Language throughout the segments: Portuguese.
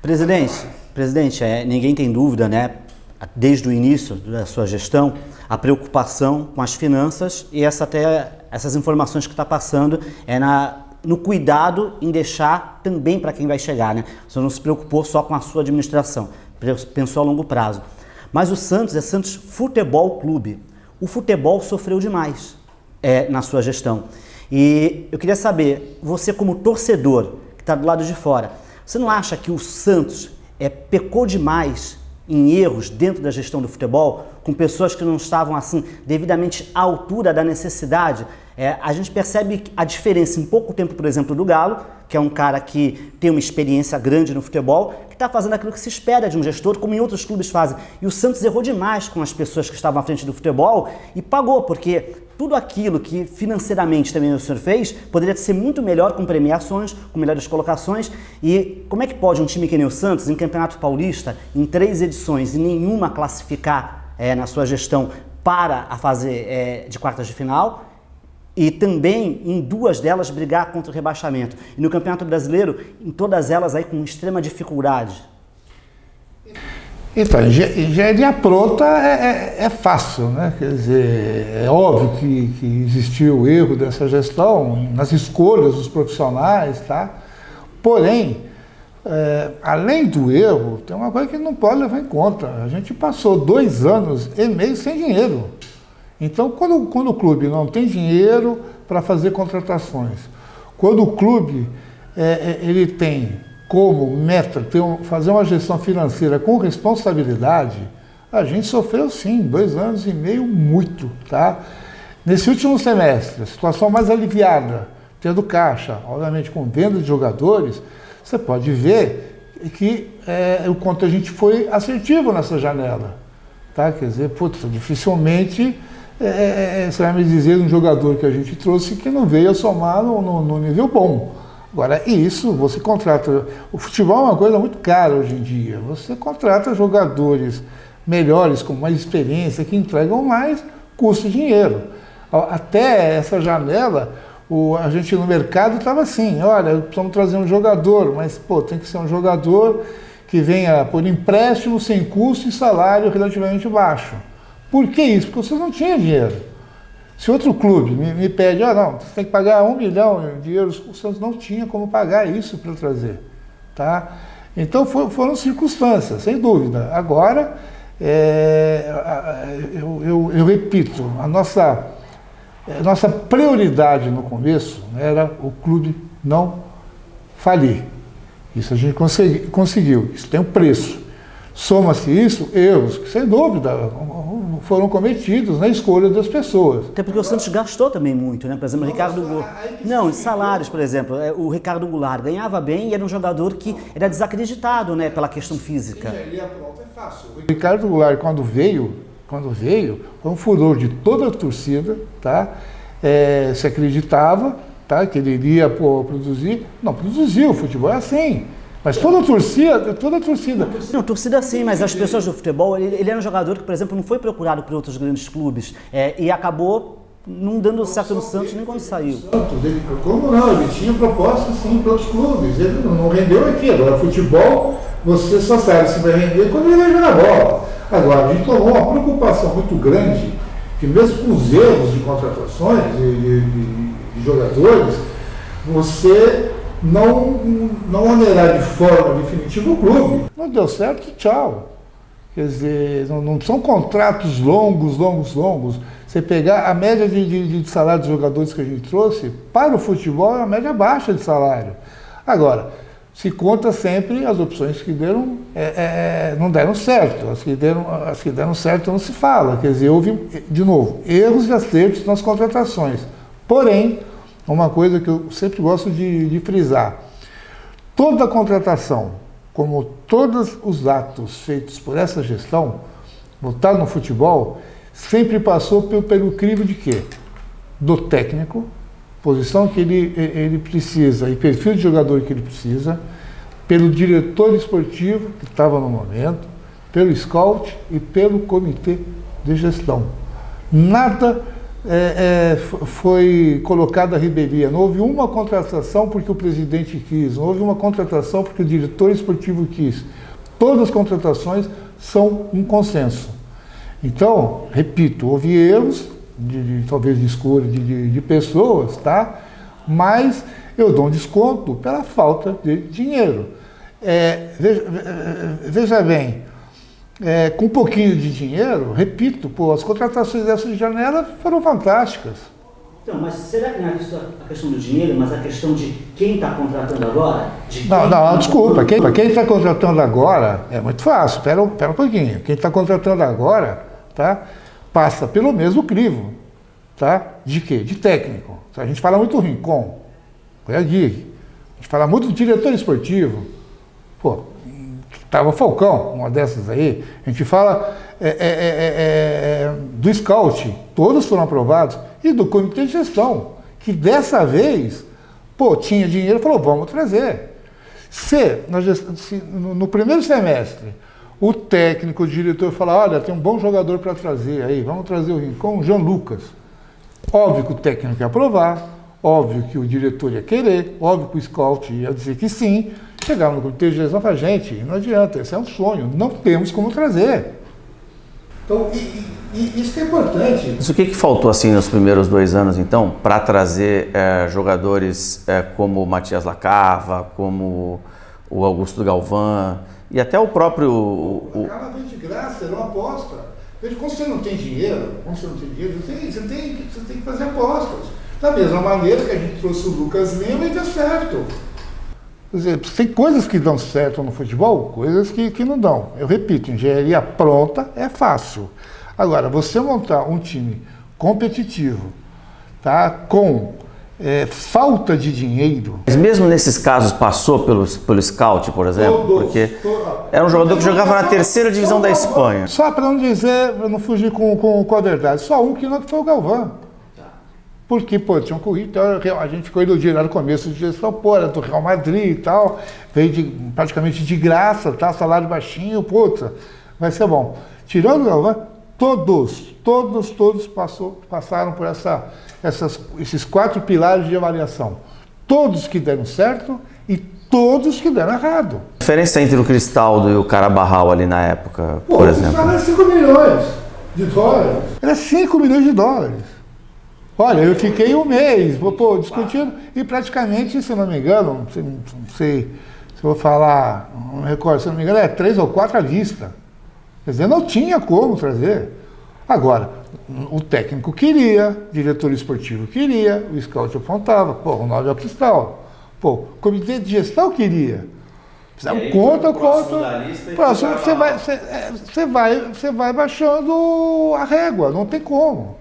Presidente, ninguém tem dúvida, né, desde o início da sua gestão, a preocupação com as finanças e essas informações que está passando no cuidado em deixar também para quem vai chegar, né? Você não se preocupou só com a sua administração, pensou a longo prazo. Mas o Santos é Santos Futebol Clube. O futebol sofreu demais na sua gestão. E eu queria saber, você como torcedor, que está do lado de fora, você não acha que o Santos pecou demais em erros dentro da gestão do futebol, com pessoas que não estavam assim devidamente à altura da necessidade? A gente percebe a diferença em pouco tempo, por exemplo, do Galo, que é um cara que tem uma experiência grande no futebol, que está fazendo aquilo que se espera de um gestor, como em outros clubes fazem. E o Santos errou demais com as pessoas que estavam à frente do futebol e pagou, porque tudo aquilo que financeiramente também o senhor fez poderia ser muito melhor com premiações, com melhores colocações. E como é que pode um time que nem o Santos, em Campeonato Paulista, em 3 edições e nenhuma classificar na sua gestão para a fase de quartas de final, e também em 2 delas brigar contra o rebaixamento? E no Campeonato Brasileiro, em todas elas aí com extrema dificuldade. Então, engenharia pronta é fácil, né? Quer dizer, é óbvio que existiu o erro dessa gestão nas escolhas dos profissionais, tá? Porém, além do erro, tem uma coisa que não pode levar em conta. A gente passou 2 anos e meio sem dinheiro. Então, quando o clube não tem dinheiro para fazer contratações, quando o clube ele tem como meta fazer uma gestão financeira com responsabilidade, a gente sofreu sim 2 anos e meio muito, tá? Nesse último semestre, a situação mais aliviada, tendo caixa, obviamente com venda de jogadores, você pode ver que o quanto a gente foi assertivo nessa janela, tá? Quer dizer, dificilmente você vai me dizer um jogador que a gente trouxe que não veio a somar no nível bom. Agora, isso, você contrata... O futebol é uma coisa muito cara hoje em dia. Você contrata jogadores melhores, com mais experiência, que entregam mais, custa dinheiro. Até essa janela, a gente no mercado estava assim, olha, precisamos trazer um jogador, mas tem que ser um jogador que venha por empréstimo, sem custo e salário relativamente baixo. Por que isso? Porque vocês não tinham dinheiro. Se outro clube me pede, não, você tem que pagar 1 milhão de euros, o Santos não tinha como pagar isso para trazer, tá? Então foram circunstâncias, sem dúvida. Agora, eu repito, a nossa prioridade no começo era o clube não falir. Isso a gente conseguiu, isso tem um preço. Soma-se isso, erros que, sem dúvida, foram cometidos na escolha das pessoas. Até porque o Santos gastou também muito, né? Por exemplo, o Ricardo Goulart. Não, salários, por exemplo. O Ricardo Goulart ganhava bem e era um jogador que era desacreditado, né? Pela questão física. Engenharia pronta é fácil. O Ricardo Goulart, quando veio, foi um furor de toda a torcida, tá? Se acreditava, tá? Que ele iria produzir. Não, produziu, o futebol é assim. Mas toda a torcida... Não, torcida sim, mas as pessoas do futebol, ele era um jogador que, por exemplo, não foi procurado por outros grandes clubes e acabou não dando certo no Santos nem quando saiu. Como não? Ele tinha proposta sim para outros clubes, ele não rendeu aqui. Agora, futebol, você só sabe se vai render quando ele vai jogar bola. Agora, a gente tomou uma preocupação muito grande, que mesmo com os erros de contratações de jogadores, você não onerar de forma definitiva o clube. Não deu certo, tchau. Quer dizer, não são contratos longos. Você pegar a média de salário dos jogadores que a gente trouxe, para o futebol é uma média baixa de salário. Agora, se conta sempre as opções que não deram certo. As que deram certo não se fala. Quer dizer, houve, de novo, erros e acertos nas contratações. Porém, uma coisa que eu sempre gosto de frisar, toda a contratação, como todos os atos feitos por essa gestão, voltado no futebol, sempre passou pelo crivo de quê? Do técnico, posição que ele precisa e perfil de jogador que ele precisa, pelo diretor esportivo que estava no momento, pelo scout e pelo comitê de gestão. Nada foi colocada a revelia. Não houve uma contratação porque o presidente quis, não houve uma contratação porque o diretor esportivo quis. Todas as contratações são um consenso. Então, repito, houve erros, talvez de escolha de pessoas, tá? Mas eu dou um desconto pela falta de dinheiro. Veja bem, com um pouquinho de dinheiro, repito, as contratações dessa janela foram fantásticas. Então, mas será que não é a questão do dinheiro, mas a questão de quem está contratando agora? Não, desculpa. Quem está contratando agora é muito fácil. Espera um pouquinho. Quem está contratando agora, tá, passa pelo mesmo crivo. Tá? De quê? De técnico. A gente fala muito do Rincon, a gente fala muito do diretor esportivo. Pô, tava Falcão, uma dessas aí. A gente fala do scout, todos foram aprovados, e do comitê de gestão, que dessa vez, pô, tinha dinheiro e falou, vamos trazer. Se no primeiro semestre o técnico, o diretor falar, olha, tem um bom jogador para trazer aí, vamos trazer o Rincon, o Jean Lucas. Óbvio que o técnico ia aprovar, óbvio que o diretor ia querer, óbvio que o scout ia dizer que sim. Chegaram no comitê de gestão e falaram, gente, não adianta, esse é um sonho, não temos como trazer. Então, isso que é importante. Mas o que faltou assim nos primeiros 2 anos, então, para trazer jogadores como o Matias Lacava, como o Augusto Galvão e até o próprio... O Lacava veio de graça, era uma aposta. Veja, quando você não tem dinheiro, você tem que fazer apostas. Da mesma maneira que a gente trouxe o Lucas Lima e deu certo. Quer dizer, tem coisas que dão certo no futebol, coisas que não dão. Eu repito, engenharia pronta é fácil. Agora, você montar um time competitivo, tá, com falta de dinheiro... Mas mesmo nesses casos passou pelo scout, por exemplo? Porque era um jogador que jogava na terceira divisão da Espanha. Só para não dizer, para não fugir com a verdade, só um que não foi o Galvão. Porque, pô, tinha um currículo, a gente ficou iludido lá no começo de gestão, pô, era do Real Madrid e tal, veio praticamente de graça, tá, salário baixinho, puta, vai ser bom. Tirando o Galvão, todos passaram por esses 4 pilares de avaliação. Todos que deram certo e todos que deram errado. A diferença entre o Cristaldo e o Carabarral ali na época, por exemplo? O Cristaldo era 5 milhões de dólares. Era 5 milhões de dólares. Olha, eu fiquei um mês, pô, discutindo, e praticamente, se não me engano, não sei se eu vou falar, não me recordo, se não me engano, 3 ou 4 à vista. Quer dizer, não tinha como trazer. Agora, o técnico queria, o diretor esportivo queria, o scout apontava, pô, o 9 é o Cristaldo. Pô, o comitê de gestão queria. Fizeram conta. Próximo, você vai baixando a régua, não tem como.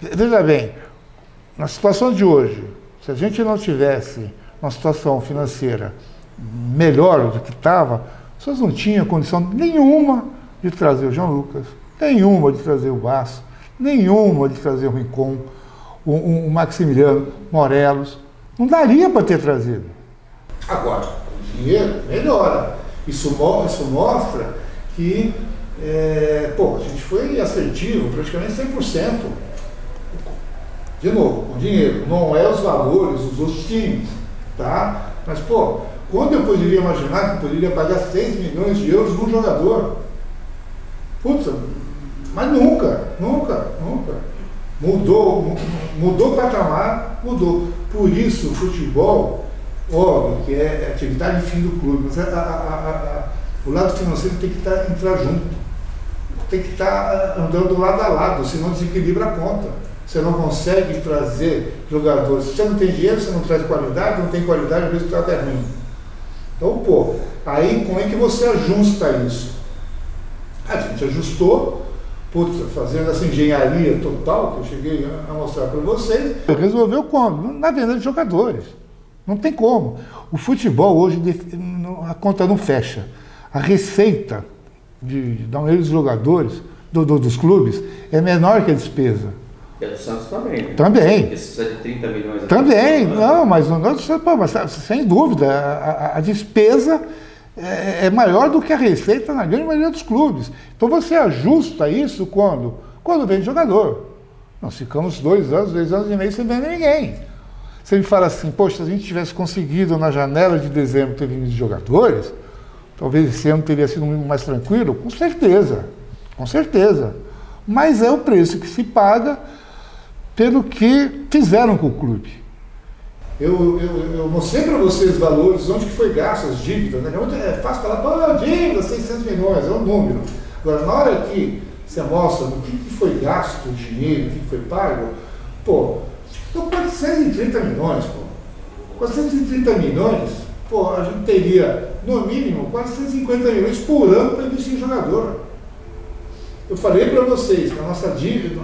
Veja bem, na situação de hoje, se a gente não tivesse uma situação financeira melhor do que estava, vocês não tinham condição nenhuma de trazer o Jean Lucas, nenhuma de trazer o Basso, nenhuma de trazer o Rincon, o Maximiliano Morelos. Não daria para ter trazido. Agora, o dinheiro melhora. Isso mostra que a gente foi assertivo, praticamente 100%. De novo, com dinheiro, não é os valores dos outros times, tá? Mas, pô, quando eu poderia imaginar que eu poderia pagar 6 milhões de euros num jogador? Putz, mas nunca. Mudou o patamar, mudou. Por isso, o futebol, óbvio que é atividade de fim do clube, mas o lado financeiro tem que entrar junto. Tem que estar andando lado a lado, senão desequilibra a conta. Você não consegue trazer jogadores. Se você não tem dinheiro, você não traz qualidade, não tem qualidade, o resultado é ruim. Então, pô, aí como é que você ajusta isso? A gente ajustou, fazendo essa engenharia total, que eu cheguei a mostrar para vocês. Resolveu como? Na venda de jogadores. Não tem como. O futebol hoje, a conta não fecha. A receita da maioria dos jogadores, dos clubes, é menor que a despesa. E a do Santos também, né? Também. Porque se precisa de 30 milhões... Também, não, mas sem dúvida, a despesa é maior do que a receita na grande maioria dos clubes. Então você ajusta isso quando vem jogador. Nós ficamos 2 anos e meio sem vender ninguém. Você me fala assim, poxa, se a gente tivesse conseguido na janela de dezembro ter vendido jogadores, talvez esse ano teria sido muito mais tranquilo, com certeza, com certeza. Mas é o preço que se paga pelo que fizeram com o clube. Eu mostrei para vocês valores, onde que foi gasto as dívidas, né? É fácil falar, pô, dívida, 600 milhões, é um número. Agora, na hora que você mostra no que foi gasto o dinheiro, o que foi pago, pô, então 430 milhões, pô. 430 milhões, pô, a gente teria, no mínimo, 450 milhões por ano para investir em jogador. Eu falei para vocês que a nossa dívida,